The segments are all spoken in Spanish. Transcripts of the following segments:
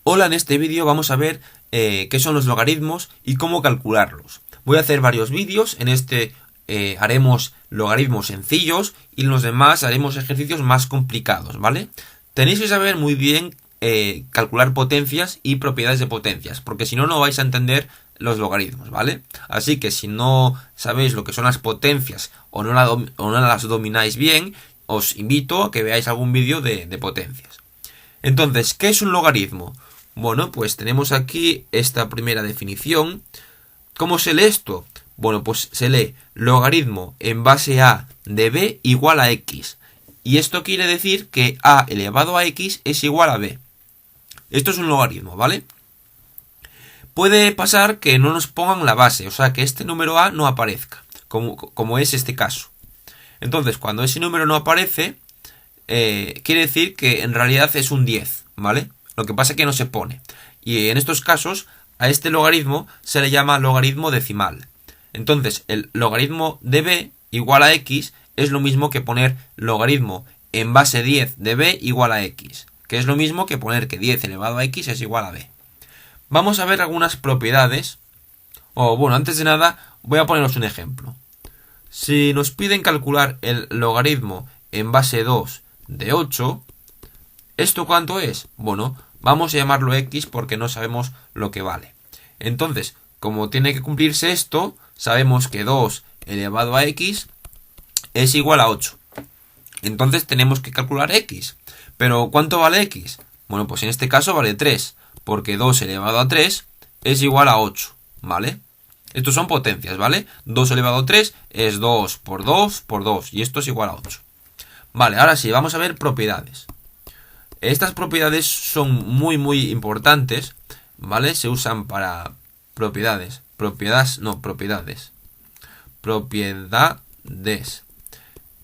Hola, en este vídeo vamos a ver qué son los logaritmos y cómo calcularlos. Voy a hacer varios vídeos, en este haremos logaritmos sencillos y en los demás haremos ejercicios más complicados, ¿vale? Tenéis que saber muy bien calcular potencias y propiedades de potencias, porque si no, no vais a entender los logaritmos, ¿vale? Así que si no sabéis lo que son las potencias o no las domináis bien, os invito a que veáis algún vídeo de potencias. Entonces, ¿qué es un logaritmo? Bueno, pues tenemos aquí esta primera definición. ¿Cómo se lee esto? Bueno, pues se lee logaritmo en base a de b igual a x. Y esto quiere decir que a elevado a x es igual a b. Esto es un logaritmo, ¿vale? Puede pasar que no nos pongan la base, o sea, que este número a no aparezca, como es este caso. Entonces, cuando ese número no aparece, quiere decir que en realidad es un 10, ¿vale? Lo que pasa es que no se pone. Y en estos casos, a este logaritmo se le llama logaritmo decimal. Entonces, el logaritmo de b igual a x es lo mismo que poner logaritmo en base 10 de b igual a x, que es lo mismo que poner que 10 elevado a x es igual a b. Vamos a ver algunas propiedades. Bueno, antes de nada, voy a poneros un ejemplo. Si nos piden calcular el logaritmo en base 2 de 8, ¿esto cuánto es? Bueno, vamos a llamarlo x porque no sabemos lo que vale. Entonces, como tiene que cumplirse esto, sabemos que 2 elevado a x es igual a 8. Entonces tenemos que calcular x. ¿Pero cuánto vale x? Bueno, pues en este caso vale 3, porque 2 elevado a 3 es igual a 8, ¿vale? Estos son potencias, ¿vale? 2 elevado a 3 es 2 por 2 por 2, y esto es igual a 8. Vale, ahora sí, vamos a ver propiedades. Estas propiedades son muy importantes, ¿vale? Se usan para propiedades. Propiedades.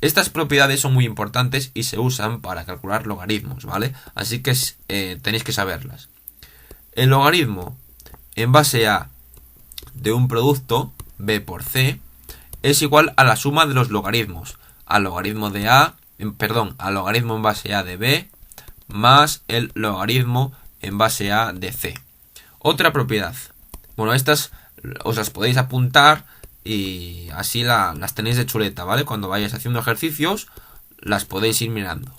Estas propiedades son muy importantes y se usan para calcular logaritmos, ¿vale? Así que tenéis que saberlas. El logaritmo en base a de un producto, b por c, es igual a la suma de los logaritmos. Al logaritmo en base a de b más el logaritmo en base a de c. Otra propiedad. Bueno, estas os las podéis apuntar y así las tenéis de chuleta, ¿vale? Cuando vayáis haciendo ejercicios, las podéis ir mirando.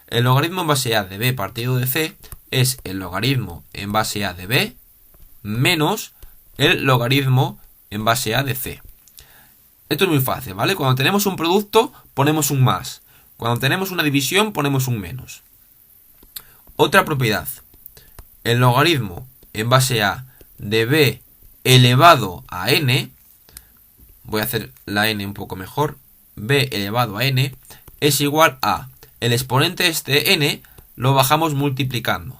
El logaritmo en base a de b partido de c es el logaritmo en base a de b menos el logaritmo en base a de c. Esto es muy fácil, ¿vale? Cuando tenemos un producto, ponemos un más. Cuando tenemos una división, ponemos un menos. Otra propiedad. El logaritmo en base a de b elevado a n, voy a hacer la n un poco mejor, b elevado a n, es igual a el exponente este n lo bajamos multiplicando.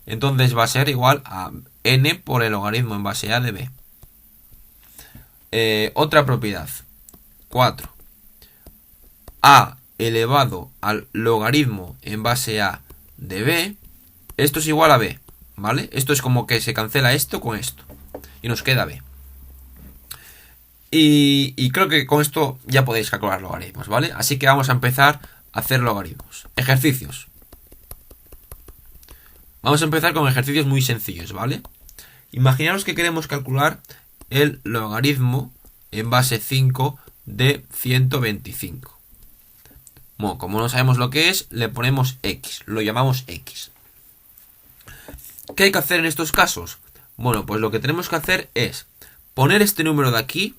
Entonces va a ser igual a n por el logaritmo en base a de b. Otra propiedad. 4. A elevado al logaritmo en base a de b, esto es igual a b, ¿vale? Esto es como que se cancela esto con esto y nos queda b. Y creo que con esto ya podéis calcular logaritmos, ¿vale? Así que vamos a empezar a hacer logaritmos. Ejercicios. Vamos a empezar con ejercicios muy sencillos, ¿vale? Imaginaros que queremos calcular el logaritmo en base 5 de 125. Bueno, como no sabemos lo que es, le ponemos x, lo llamamos x. ¿Qué hay que hacer en estos casos? Bueno, pues lo que tenemos que hacer es poner este número de aquí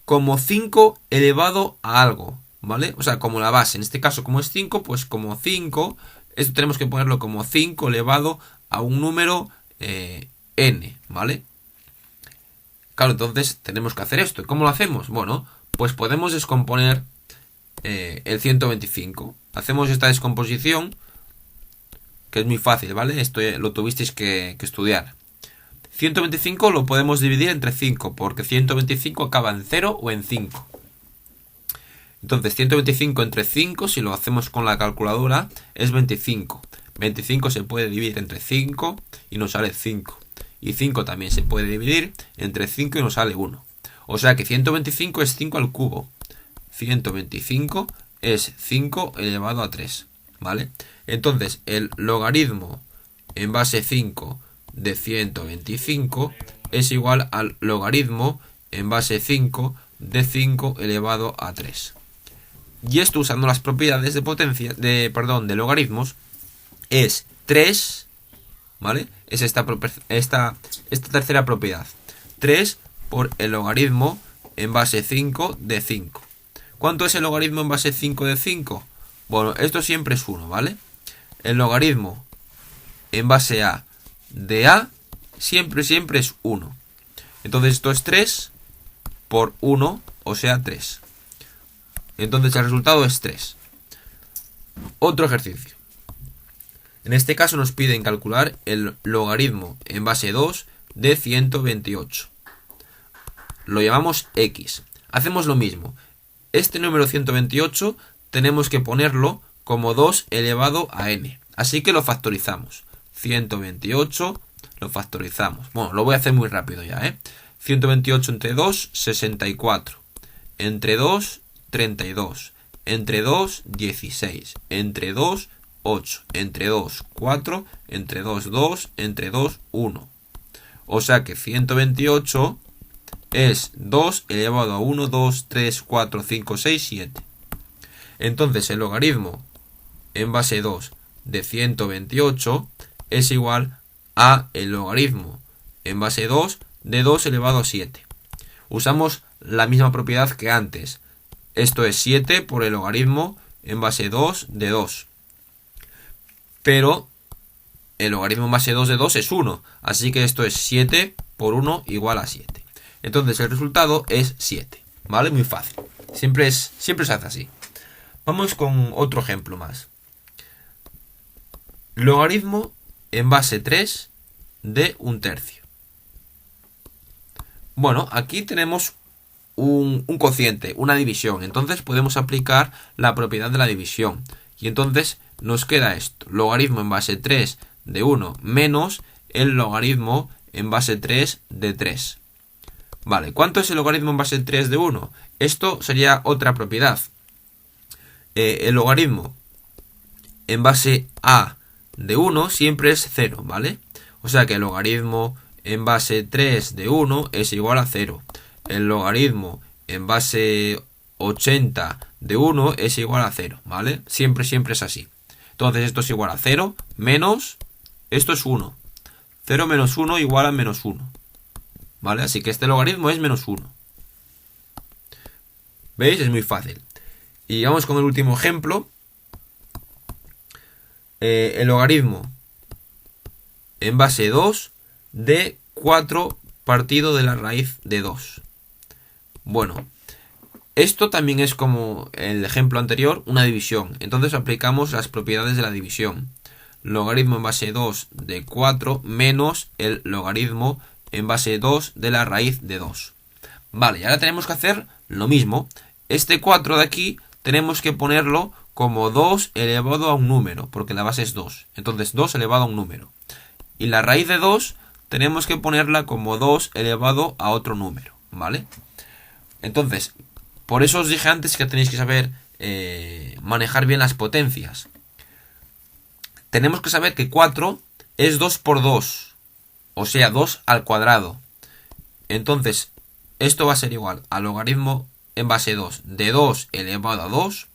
como 5 elevado a algo, ¿vale? O sea, como la base. En este caso, como es 5, pues como 5, esto tenemos que ponerlo como 5 elevado a un número n, ¿vale? Claro, entonces tenemos que hacer esto. ¿Y cómo lo hacemos? Bueno, pues podemos descomponer el 125. Hacemos esta descomposición, que es muy fácil, ¿vale? Esto lo tuvisteis que estudiar. 125 lo podemos dividir entre 5, porque 125 acaba en 0 o en 5. Entonces 125 entre 5, si lo hacemos con la calculadora, es 25. 25 se puede dividir entre 5 y nos sale 5. Y 5 también se puede dividir entre 5 y nos sale 1. O sea que 125 es 5 al cubo. 125 es 5 elevado a 3, ¿vale? Entonces el logaritmo en base 5 de 125 es igual al logaritmo en base 5 de 5 elevado a 3. Y esto, usando las propiedades de potencia, de logaritmos, es 3, ¿vale? Es esta tercera propiedad. 3 por el logaritmo en base 5 de 5. ¿Cuánto es el logaritmo en base 5 de 5? Bueno, esto siempre es 1, ¿vale? El logaritmo en base a de a siempre es 1. Entonces esto es 3 por 1, o sea 3. Entonces el resultado es 3. Otro ejercicio. En este caso nos piden calcular el logaritmo en base 2 de 128. Lo llamamos x. Hacemos lo mismo. Este número 128 tenemos que ponerlo como 2 elevado a n. Así que lo factorizamos. 128 lo factorizamos. Bueno, lo voy a hacer muy rápido ya, 128 entre 2, 64. Entre 2, 32. Entre 2, 16. Entre 2, 8. Entre 2, 4. Entre 2, 2. Entre 2, 1. O sea que 128 es 2 elevado a 1, 2, 3, 4, 5, 6, 7. Entonces el logaritmo en base 2 de 128 es igual a el logaritmo en base 2 de 2 elevado a 7. Usamos la misma propiedad que antes. Esto es 7 por el logaritmo en base 2 de 2. Pero el logaritmo en base 2 de 2 es 1. Así que esto es 7 por 1 igual a 7. Entonces el resultado es 7. ¿Vale? Muy fácil. Siempre se hace así. Vamos con otro ejemplo más. Logaritmo en base 3 de 1/3. Bueno, aquí tenemos un cociente, una división. Entonces podemos aplicar la propiedad de la división. Y entonces nos queda esto. Logaritmo en base 3 de 1 menos el logaritmo en base 3 de 3. Vale, ¿cuánto es el logaritmo en base 3 de 1? Esto sería otra propiedad. El logaritmo en base a de 1 siempre es 0, ¿vale? O sea que el logaritmo en base 3 de 1 es igual a 0. El logaritmo en base 80 de 1 es igual a 0, ¿vale? Siempre es así. Entonces esto es igual a 0 menos, esto es 1. 0 menos 1 igual a menos 1. ¿Vale? Así que este logaritmo es menos 1. ¿Veis? Es muy fácil. Y vamos con el último ejemplo. El logaritmo en base 2 de 4 partido de la raíz de 2. Bueno, esto también es como el ejemplo anterior, una división. Entonces aplicamos las propiedades de la división. Logaritmo en base 2 de 4 menos el logaritmo en base 2 de la raíz de 2. Vale, y ahora tenemos que hacer lo mismo. Este 4 de aquí tenemos que ponerlo como 2 elevado a un número, porque la base es 2. Entonces 2 elevado a un número. Y la raíz de 2 tenemos que ponerla como 2 elevado a otro número, ¿vale? Entonces, por eso os dije antes que tenéis que saber manejar bien las potencias. Tenemos que saber que 4 es 2 por 2. O sea, 2 al cuadrado. Entonces, esto va a ser igual al logaritmo en base 2 de 2 elevado a 2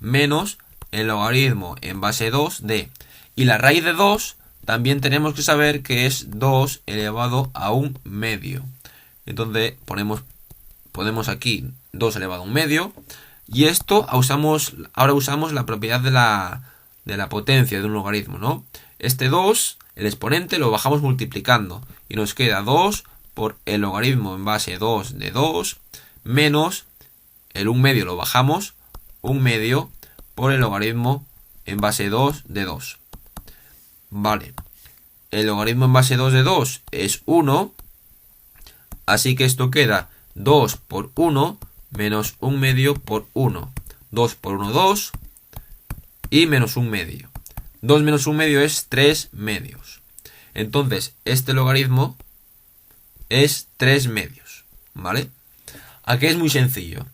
menos el logaritmo en base 2 de... Y la raíz de 2 también tenemos que saber que es 2 elevado a un medio. Entonces, ponemos aquí 2 elevado a un medio. Y esto ahora usamos la propiedad de la potencia de un logaritmo, ¿no? Este 2, el exponente, lo bajamos multiplicando. Y nos queda 2 por el logaritmo en base 2 de 2 menos el 1 medio lo bajamos 1 medio por el logaritmo en base 2 de 2. Vale. El logaritmo en base 2 de 2 es 1. Así que esto queda 2 por 1 menos 1 medio por 1. 2 por 1, 2. Y menos 1 medio. 2 menos 1 medio es 3 medios. Entonces, este logaritmo es 3 medios. ¿Vale? Aquí es muy sencillo.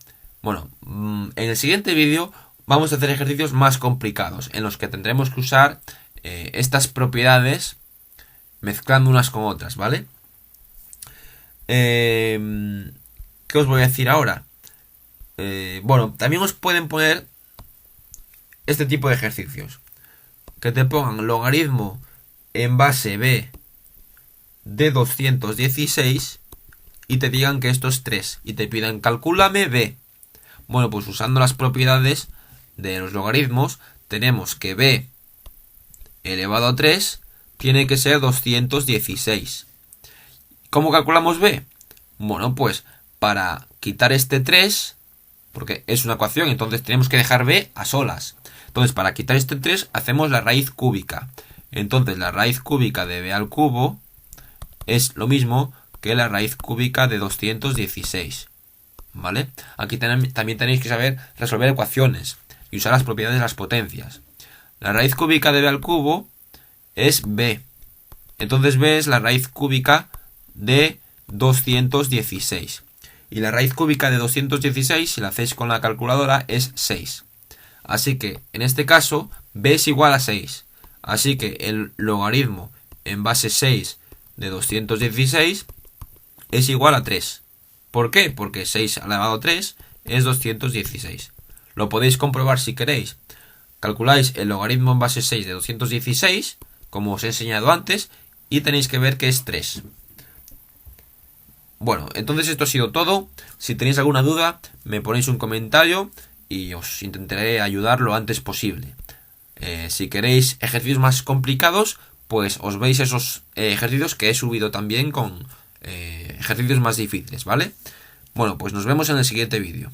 Bueno, en el siguiente vídeo vamos a hacer ejercicios más complicados, en los que tendremos que usar estas propiedades mezclando unas con otras, ¿vale? ¿Qué os voy a decir ahora? Bueno, también os pueden poner este tipo de ejercicios. Que te pongan logaritmo en base b de 216 y te digan que esto es 3 y te pidan calcúlame b. Bueno, pues usando las propiedades de los logaritmos tenemos que b elevado a 3 tiene que ser 216. ¿Cómo calculamos b? Bueno, pues para quitar este 3, porque es una ecuación, entonces tenemos que dejar b a solas. Entonces, para quitar este 3 hacemos la raíz cúbica. Entonces, la raíz cúbica de b al cubo es lo mismo que la raíz cúbica de 216. ¿Vale? Aquí también tenéis que saber resolver ecuaciones y usar las propiedades de las potencias. La raíz cúbica de b al cubo es b. Entonces b es la raíz cúbica de 216. Y la raíz cúbica de 216, si la hacéis con la calculadora, es 6. Así que, en este caso, b es igual a 6. Así que el logaritmo en base 6 de 216 es igual a 3. ¿Por qué? Porque 6 elevado a 3 es 216. Lo podéis comprobar si queréis. Calculáis el logaritmo en base 6 de 216, como os he enseñado antes, y tenéis que ver que es 3. Bueno, entonces esto ha sido todo. Si tenéis alguna duda, me ponéis un comentario y os intentaré ayudar lo antes posible. Si queréis ejercicios más complicados, pues os veis esos ejercicios que he subido también con ejercicios más difíciles, ¿vale? Bueno, pues nos vemos en el siguiente vídeo.